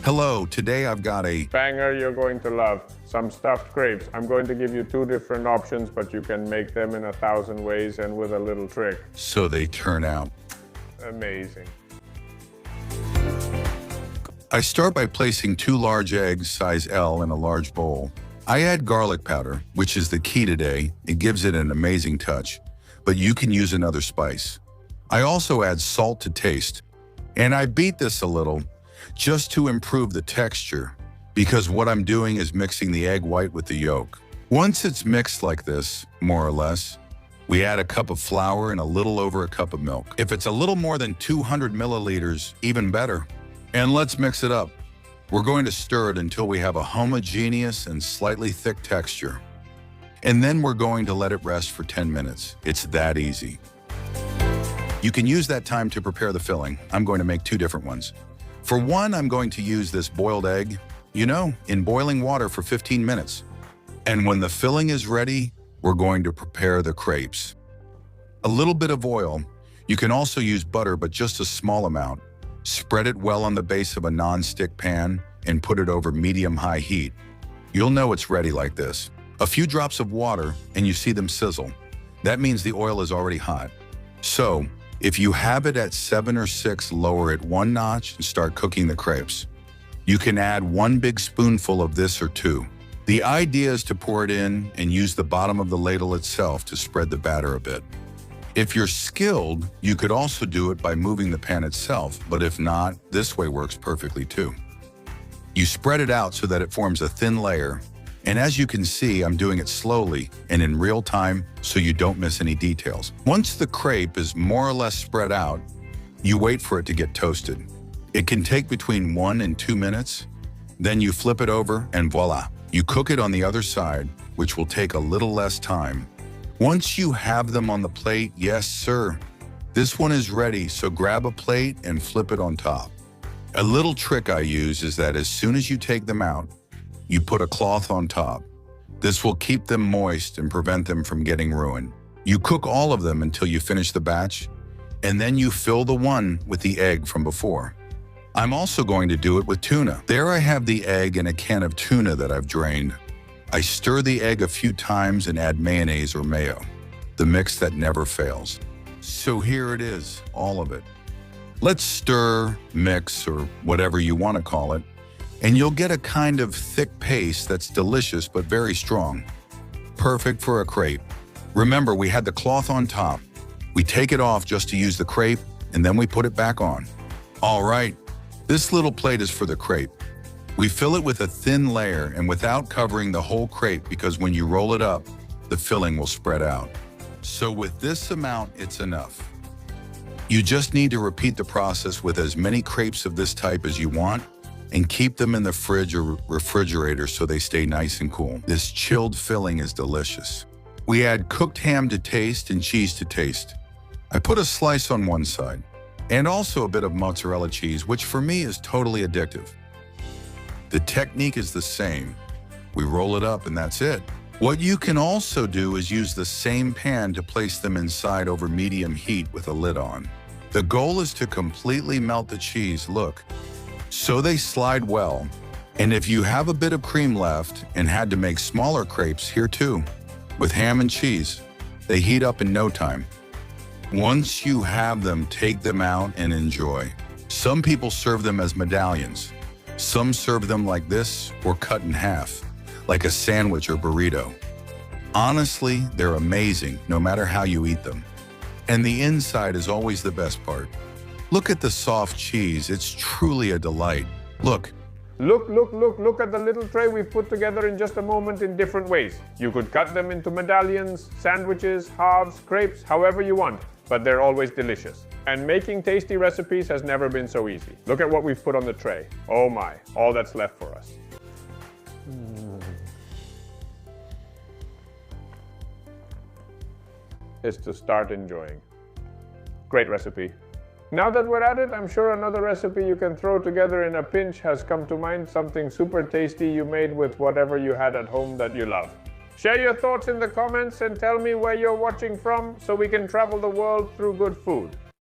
Hello, today I've got a banger you're going to love. Some stuffed crepes. I'm going to give you 2 different options, but you can make them in 1,000 ways and with a little trick. So they turn out amazing. I start by placing 2 large eggs, size L, in a large bowl. I add garlic powder, which is the key today. It gives it an amazing touch, but you can use another spice. I also add salt to taste, and I beat this a little just to improve the texture, because what I'm doing is mixing the egg white with the yolk. Once it's mixed like this, more or less, we add a cup of flour and a little over a cup of milk. If it's a little more than 200 milliliters, even better. And let's mix it up. We're going to stir it until we have a homogeneous and slightly thick texture. And then we're going to let it rest for 10 minutes. It's that easy. You can use that time to prepare the filling. I'm going to make 2 different ones. For one, I'm going to use this boiled egg, in boiling water for 15 minutes. And when the filling is ready, we're going to prepare the crepes. A little bit of oil. You can also use butter, but just a small amount. Spread it well on the base of a non-stick pan and put it over medium-high heat. You'll know it's ready like this. A few drops of water and you see them sizzle. That means the oil is already hot. So, if you have it at 7 or 6, lower it 1 notch and start cooking the crepes. You can add 1 big spoonful of this or 2. The idea is to pour it in and use the bottom of the ladle itself to spread the batter a bit. If you're skilled, you could also do it by moving the pan itself, but if not, this way works perfectly too. You spread it out so that it forms a thin layer, and as you can see, I'm doing it slowly and in real time so you don't miss any details. Once the crepe is more or less spread out, you wait for it to get toasted. It can take between 1 and 2 minutes. Then you flip it over and voila. You cook it on the other side, which will take a little less time. Once you have them on the plate, yes sir, this one is ready, so grab a plate and flip it on top. A little trick I use is that as soon as you take them out, you put a cloth on top. This will keep them moist and prevent them from getting ruined. You cook all of them until you finish the batch, and then you fill the one with the egg from before. I'm also going to do it with tuna. There I have the egg and a can of tuna that I've drained. I stir the egg a few times and add mayonnaise or mayo, the mix that never fails. So here it is, all of it. Let's stir, mix, or whatever you want to call it, and you'll get a kind of thick paste that's delicious but very strong. Perfect for a crepe. Remember, we had the cloth on top. We take it off just to use the crepe, and then we put it back on. All right, this little plate is for the crepe. We fill it with a thin layer and without covering the whole crepe, because when you roll it up, the filling will spread out. So with this amount, it's enough. You just need to repeat the process with as many crepes of this type as you want and keep them in the fridge or refrigerator so they stay nice and cool. This chilled filling is delicious. We add cooked ham to taste and cheese to taste. I put a slice on one side and also a bit of mozzarella cheese, which for me is totally addictive. The technique is the same. We roll it up and that's it. What you can also do is use the same pan to place them inside over medium heat with a lid on. The goal is to completely melt the cheese, look, so they slide well. And if you have a bit of cream left and had to make smaller crepes, here too, with ham and cheese, they heat up in no time. Once you have them, take them out and enjoy. Some people serve them as medallions. Some serve them like this or cut in half, like a sandwich or burrito. Honestly, they're amazing no matter how you eat them. And the inside is always the best part. Look at the soft cheese, it's truly a delight. Look. Look at the little tray we've put together in just a moment in different ways. You could cut them into medallions, sandwiches, halves, crepes, however you want, but they're always delicious. And making tasty recipes has never been so easy. Look at what we've put on the tray. Oh my, all that's left for us. Is to start enjoying. Great recipe. Now that we're at it, I'm sure another recipe you can throw together in a pinch has come to mind, something super tasty you made with whatever you had at home that you love. Share your thoughts in the comments and tell me where you're watching from so we can travel the world through good food.